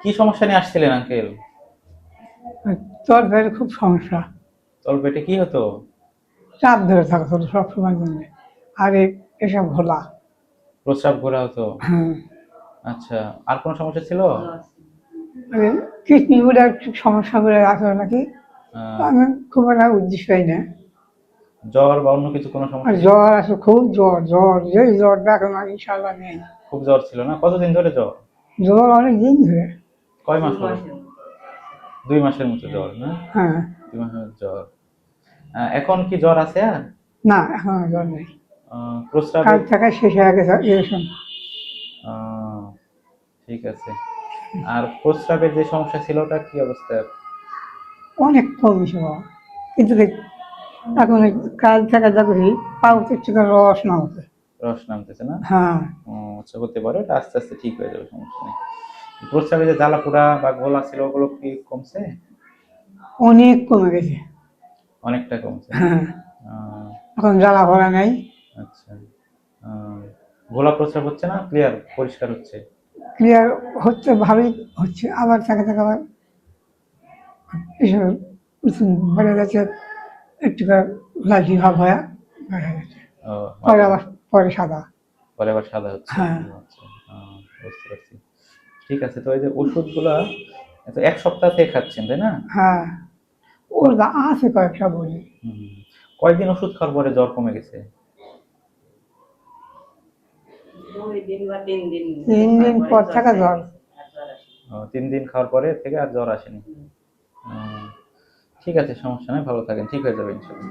কি সমস্যা নিয়ে আসছিলেন আঙ্কেল? তোর পেটে খুব সমস্যা। তলপেটে কি হতো? চাপ ধরে থাকতো সবসময় জন্য। আর এসব ঘোলা। প্রস্রাব ঘোরা হতো? হ্যাঁ। আচ্ছা, আর কোনো সমস্যা ছিল? কিডনি গুলো একটু সমস্যা করে আছে নাকি, আহ, আমি খুব একটা উদ্দেশ্য পাই না। জ্বর বা অন্য কিছু কোনো আর সমস্যা ছিল? জ্বর আছে, খুব জ্বর, জ্বর যেই জ্বরটা এখন আর ইনশাল্লাহ নেই। খুব জ্বর ছিল না? কতদিন ধরে জ্বর? জ্বর অনেক দিন ধরে। কয় মাস হলো? 2 মাসের মতো জ্বর না? হ্যাঁ। 2 মাসের জ্বর। এখন কি জ্বর আছে আর? না, এখন আর জ্বর নেই। কাল প্রস্রাবের থেকে শেষ হয়ে গেছে এরকম। আহ, ঠিক আছে। আর প্রস্রাবের যে সমস্যা ছিল ওটা কি অবস্থা? অনেক কমছে বাবা। কিন্তু এখন এই কাল থেকে যা করি, পাউচের থেকে রস নামছে। রস নামতেছে না? হ্যাঁ। আচ্ছা, হতে পারে, ওটা আস্তে আস্তে ঠিক হয়ে যাবে, সমস্যা নেই। প্রস্রাবে যে জ্বালা পোড়া বা ঘোলা ছিল ওগুলো কি কমছে? অনেক কমে গেছে। অনেকটা কমছে না? হ্যাঁ। আহ, এখন জ্বালা ভরা নেই। আচ্ছা। আহ, ঘোলা প্রস্রাব হচ্ছে না, ক্লিয়ার পরিষ্কার হচ্ছে? ক্লিয়ার হচ্ছে, ভালোই হচ্ছে, আবার থাকে থাকে আবার এসব বেড়ে গেছে, একটু লালচি ভাব হয়ে বেড়ে গেছে। ও, পরে মাঝে আবার পরে সাদা। পরে আবার সাদা হচ্ছে? হ্যাঁ। আচ্ছা। বুঝতে পারছি। ঠিক আছে, তো এই যে ওষুধগুলা তো 1 সপ্তাহ থেকে খাচ্ছেন তাই না? হ্যাঁ। ওর ক- আছে কয়েকটা বলি। হুম, কয়দিন ওষুধ খাওয়ার পরে জ্বর কমে গেছে? 3 দিন পর থেকে জ্বর। 3 দিন খাওয়ার পরে থেকে আর জ্বর আসেনি? ঠিক আছে, সমস্যা নাই, ভালো থাকেন, ঠিক হয়ে যাবে ইনশাল্লাহ।